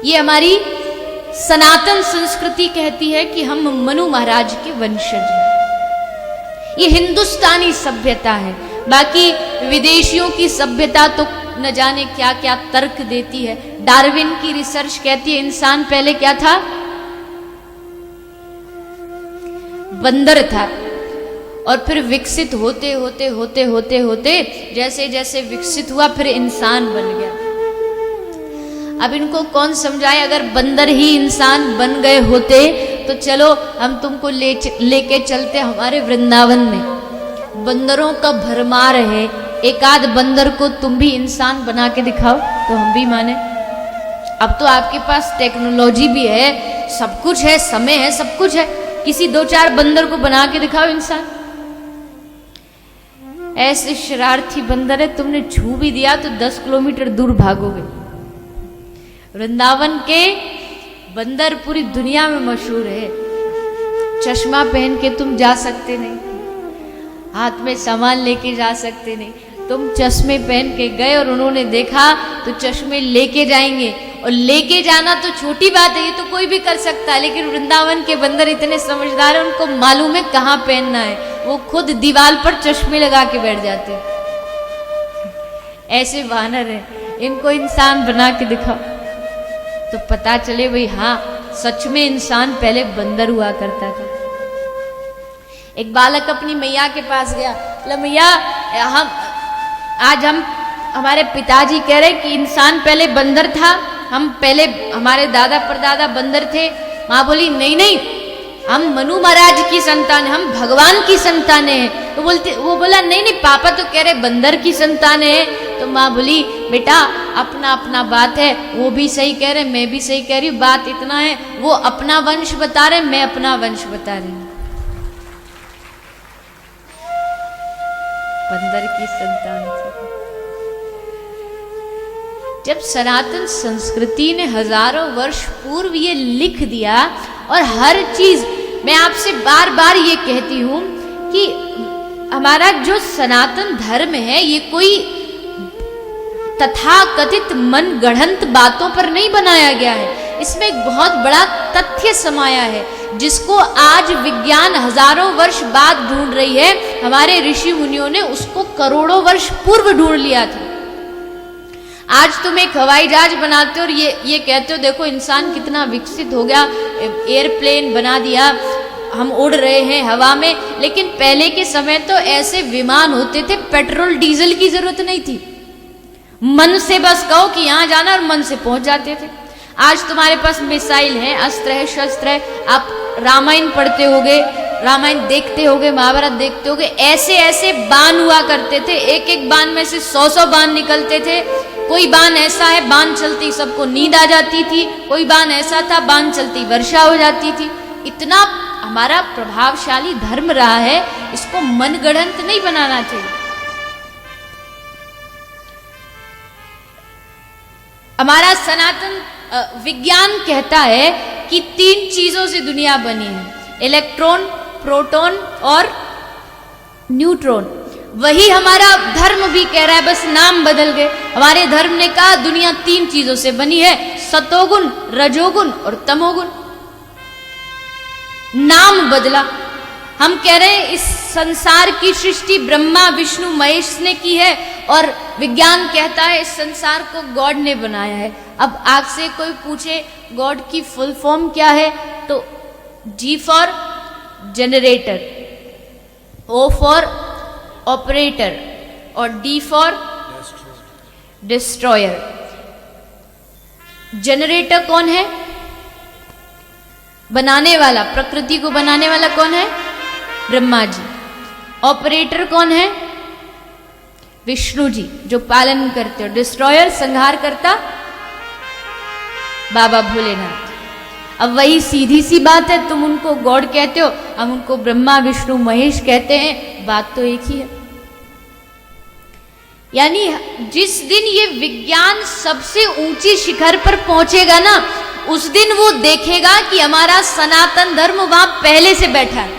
ये हमारी सनातन संस्कृति कहती है कि हम मनु महाराज के वंशज हैं। ये हिंदुस्तानी सभ्यता है। बाकी विदेशियों की सभ्यता तो न जाने क्या क्या तर्क देती है। डार्विन की रिसर्च कहती है इंसान पहले क्या था, बंदर था, और फिर विकसित होते होते होते होते होते जैसे जैसे विकसित हुआ फिर इंसान बन गया। अब इनको कौन समझाए, अगर बंदर ही इंसान बन गए होते तो चलो हम तुमको लेके चलते हमारे वृंदावन में। बंदरों का भरमार है, एक आध बंदर को तुम भी इंसान बना के दिखाओ तो हम भी माने। अब तो आपके पास टेक्नोलॉजी भी है, सब कुछ है, समय है, सब कुछ है, किसी 2-4 बंदर को बना के दिखाओ इंसान। ऐसे शरारती बंदर है, तुमने छू भी दिया तो 10 किलोमीटर दूर भागोगे। वृंदावन के बंदर पूरी दुनिया में मशहूर है। चश्मा पहन के तुम जा सकते नहीं, हाथ में सामान लेके जा सकते नहीं। तुम चश्मे पहन के गए और उन्होंने देखा तो चश्मे लेके जाएंगे, और लेके जाना तो छोटी बात है, ये तो कोई भी कर सकता है, लेकिन वृंदावन के बंदर इतने समझदार हैं, उनको मालूम है कहाँ पहनना है। वो खुद दीवार पर चश्मे लगा के बैठ जाते हैं। ऐसे वानर हैं, इनको इंसान बना के दिखाओ तो पता चले भाई हाँ सच में इंसान पहले बंदर हुआ करता था। एक बालक अपनी मैया के पास गया, बोला मैया हम हमारे पिताजी कह रहे कि इंसान पहले बंदर था, हम पहले हमारे दादा परदादा बंदर थे। माँ बोली नहीं नहीं, हम मनु महाराज की संतान, हम भगवान की संतान है। तो वो बोला नहीं नहीं पापा तो कह रहे बंदर की संतान है। तो माँ बोली बेटा अपना अपना बात है, वो भी सही कह रहे, मैं भी सही कह रही हूँ, बात इतना है वो अपना वंश बता रहे, मैं अपना वंश बता रही हूँ। बंदर की संतान थी। जब सनातन संस्कृति ने हजारों वर्ष पूर्व ये लिख दिया, और हर चीज मैं आपसे बार बार ये कहती हूं कि हमारा जो सनातन धर्म है ये कोई तथाकथित मनगढ़ंत बातों पर नहीं बनाया गया है। इसमें एक बहुत बड़ा तथ्य समाया है जिसको आज विज्ञान हजारों वर्ष बाद ढूंढ रही है। हमारे ऋषि मुनियों ने उसको करोड़ों वर्ष पूर्व ढूंढ लिया था। आज तुम एक हवाई जहाज बनाते हो और ये कहते हो देखो इंसान कितना विकसित हो गया, एयरप्लेन बना दिया, हम उड़ रहे हैं हवा में। लेकिन पहले के समय तो ऐसे विमान होते थे, पेट्रोल डीजल की जरूरत नहीं थी, मन से बस कहो कि यहां जाना और मन से पहुंच जाते थे। आज तुम्हारे पास मिसाइल है, अस्त्र है, शस्त्र है। आप रामायण पढ़ते होगे, रामायण देखते होगे, महाभारत देखते होगे, ऐसे ऐसे बाण हुआ करते थे, एक एक बाण में से 100-100 बाण निकलते थे। कोई बाण ऐसा है बाण चलती सबको नींद आ जाती थी, कोई बाण ऐसा था बाण चलती वर्षा हो जाती थी। इतना हमारा प्रभावशाली धर्म रहा है, इसको मनगढ़ंत नहीं बनाना चाहिए। हमारा सनातन विज्ञान कहता है कि 3 चीजों से दुनिया बनी है, इलेक्ट्रॉन, प्रोटॉन और न्यूट्रॉन। वही हमारा धर्म भी कह रहा है, बस नाम बदल गए। हमारे धर्म ने कहा दुनिया 3 चीजों से बनी है, सतोगुण, रजोगुण और तमोगुण। नाम बदला। हम कह रहे हैं इस संसार की सृष्टि ब्रह्मा विष्णु महेश ने की है, और विज्ञान कहता है इस संसार को गॉड ने बनाया है। अब आपसे कोई पूछे गॉड की फुल फॉर्म क्या है, तो G for generator, O for operator और D फॉर डिस्ट्रॉयर। जनरेटर कौन है? बनाने वाला, प्रकृति को बनाने वाला कौन है? ब्रह्मा जी। ऑपरेटर कौन है? विष्णु जी जो पालन करते हो। डिस्ट्रॉयर संहार करता बाबा भोलेनाथ। अब वही सीधी सी बात है, तुम उनको गॉड कहते हो, हम उनको ब्रह्मा विष्णु महेश कहते हैं, बात तो एक ही है। यानी जिस दिन ये विज्ञान सबसे ऊंची शिखर पर पहुंचेगा ना, उस दिन वो देखेगा कि हमारा सनातन धर्म वहां पहले से बैठा है।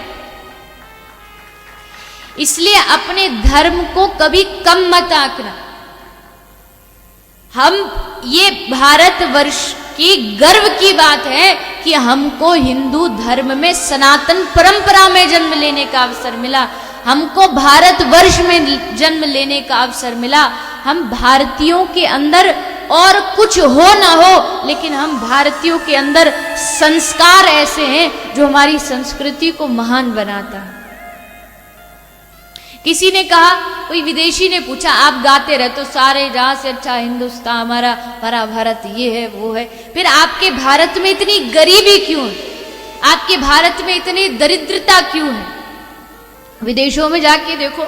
इसलिए अपने धर्म को कभी कम मत आंकना। हम ये भारतवर्ष कि गर्व की बात है कि हमको हिंदू धर्म में सनातन परंपरा में जन्म लेने का अवसर मिला, हमको भारतवर्ष में जन्म लेने का अवसर मिला। हम भारतीयों के अंदर और कुछ हो ना हो, लेकिन हम भारतीयों के अंदर संस्कार ऐसे हैं जो हमारी संस्कृति को महान बनाता है। किसी ने कहा, कोई विदेशी ने पूछा, आप गाते रहते तो सारे जहां से अच्छा हिंदुस्तान हमारा हरा भारत ये है वो है, फिर आपके भारत में इतनी गरीबी क्यों है, आपके भारत में इतनी दरिद्रता क्यों है? विदेशों में जाके देखो,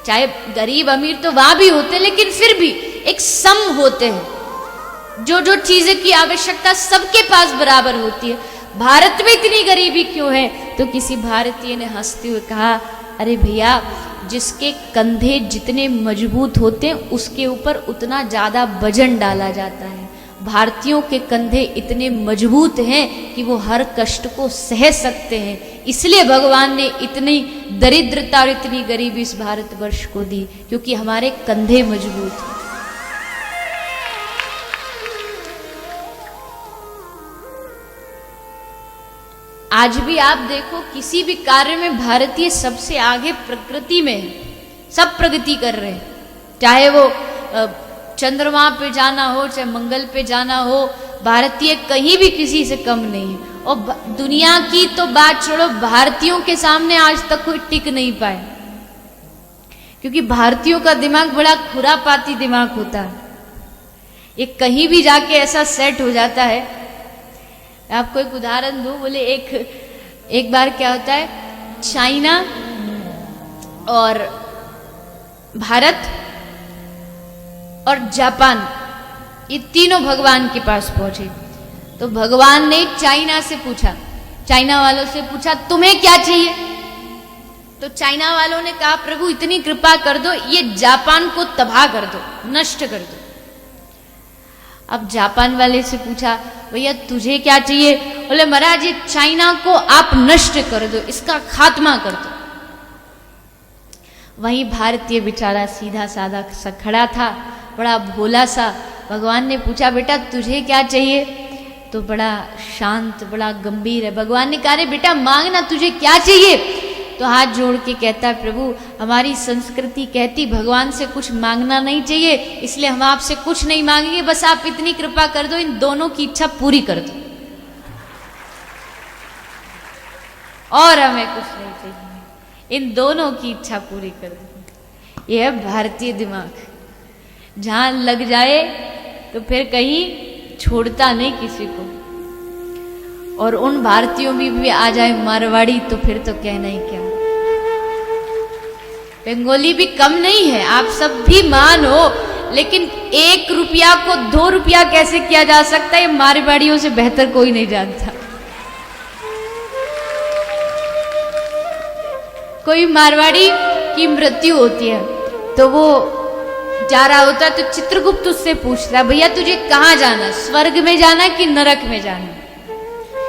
चाहे गरीब अमीर तो वहां भी होते हैं, लेकिन फिर भी एक सम होते हैं, जो जो चीजें की आवश्यकता सबके पास बराबर होती है। भारत में इतनी गरीबी क्यों है? तो किसी भारतीय ने हंसते हुए कहा, अरे भैया, जिसके कंधे जितने मजबूत होते हैं उसके ऊपर उतना ज्यादा वजन डाला जाता है। भारतीयों के कंधे इतने मजबूत हैं कि वो हर कष्ट को सह सकते हैं, इसलिए भगवान ने इतनी दरिद्रता और इतनी गरीबी इस भारतवर्ष को दी, क्योंकि हमारे कंधे मजबूत हैं। आज भी आप देखो, किसी भी कार्य में भारतीय सबसे आगे प्रकृति में है, सब प्रगति कर रहे हैं, चाहे वो चंद्रमा पे जाना हो, चाहे मंगल पे जाना हो, भारतीय कहीं भी किसी से कम नहीं है। और दुनिया की तो बात छोड़ो, भारतीयों के सामने आज तक कोई टिक नहीं पाए, क्योंकि भारतीयों का दिमाग बड़ा खुरापाती दिमाग होता है, ये कहीं भी जाके ऐसा सेट हो जाता है। आपको एक उदाहरण दूं, बोले एक बार क्या होता है, चाइना और भारत और जापान ये तीनों भगवान के पास पहुंचे। तो भगवान ने चाइना से पूछा, चाइना वालों से पूछा, तुम्हें क्या चाहिए? तो चाइना वालों ने कहा, प्रभु इतनी कृपा कर दो, ये जापान को तबाह कर दो, नष्ट कर दो। अब जापान वाले से पूछा, भैया तुझे क्या चाहिए? बोले महाराज, ये चाइना को आप नष्ट कर दो, इसका खात्मा कर दो। वहीं भारतीय बेचारा सीधा साधा सा खड़ा था, बड़ा भोला सा। भगवान ने पूछा, बेटा तुझे क्या चाहिए? तो बड़ा शांत, बड़ा गंभीर है। भगवान ने कहा, रे बेटा मांगना, तुझे क्या चाहिए? तो हाथ जोड़ के कहता है, प्रभु हमारी संस्कृति कहती भगवान से कुछ मांगना नहीं चाहिए, इसलिए हम आपसे कुछ नहीं मांगेंगे, बस आप इतनी कृपा कर दो, इन दोनों की इच्छा पूरी कर दो, और हमें कुछ नहीं चाहिए, इन दोनों की इच्छा पूरी कर दो। यह है भारतीय दिमाग, जहां लग जाए तो फिर कहीं छोड़ता नहीं किसी को। और उन भारतीयों में भी आ जाए मारवाड़ी तो फिर तो कहना ही क्या, बंगाली भी कम नहीं है, आप सब भी मान हो, लेकिन 1 रुपया को 2 रुपया कैसे किया जा सकता है, मारवाड़ियों से बेहतर कोई नहीं जानता। कोई मारवाड़ी की मृत्यु होती है तो वो जा रहा होता है, तो चित्रगुप्त उससे पूछता है, भैया तुझे कहाँ जाना, स्वर्ग में जाना कि नरक में जाना?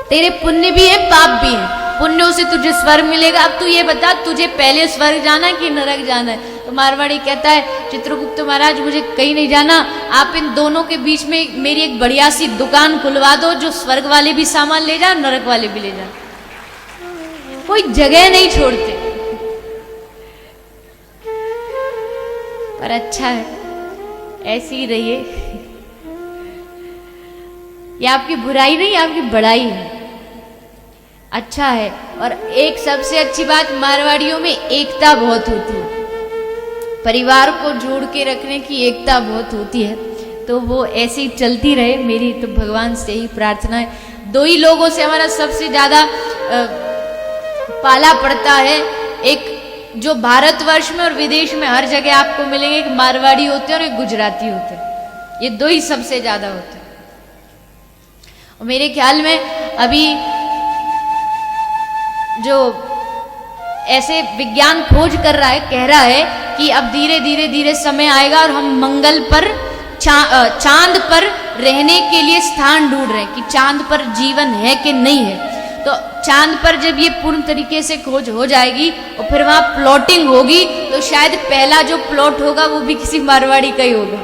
तेरे पुण्य भी है पाप भी है, पुण्यों से तुझे स्वर्ग मिलेगा, अब तू ये बता तुझे पहले स्वर्ग जाना है कि नरक जाना है? तो मारवाड़ी कहता है, चित्रगुप्त महाराज मुझे कहीं नहीं जाना, आप इन दोनों के बीच में मेरी एक बढ़िया सी दुकान खुलवा दो, जो स्वर्ग वाले भी सामान ले जाए, नरक वाले भी ले जाए, कोई जगह नहीं छोड़ते। पर अच्छा है, ऐसी ही रहिए, ये आपकी बुराई नहीं, आपकी बड़ाई है, अच्छा है। और एक सबसे अच्छी बात, मारवाड़ियों में एकता बहुत होती है, परिवार को जोड़ के रखने की एकता बहुत होती है, तो वो ऐसे ही चलती रहे, मेरी तो भगवान से ही प्रार्थना है। 2 ही लोगों से हमारा सबसे ज्यादा पाला पड़ता है, एक जो भारतवर्ष में और विदेश में हर जगह आपको मिलेंगे, एक मारवाड़ी होते हैं और एक गुजराती होते हैं, ये 2 ही सबसे ज्यादा होते हैं। और मेरे ख्याल में अभी जो ऐसे विज्ञान खोज कर रहा है, कह रहा है कि अब धीरे धीरे समय आएगा और हम मंगल पर चांद पर रहने के लिए स्थान ढूंढ रहे हैं कि चांद पर जीवन है कि नहीं है। तो चांद पर जब ये पूर्ण तरीके से खोज हो जाएगी और फिर वहां प्लॉटिंग होगी, तो शायद पहला जो प्लॉट होगा वो भी किसी मारवाड़ी का ही होगा।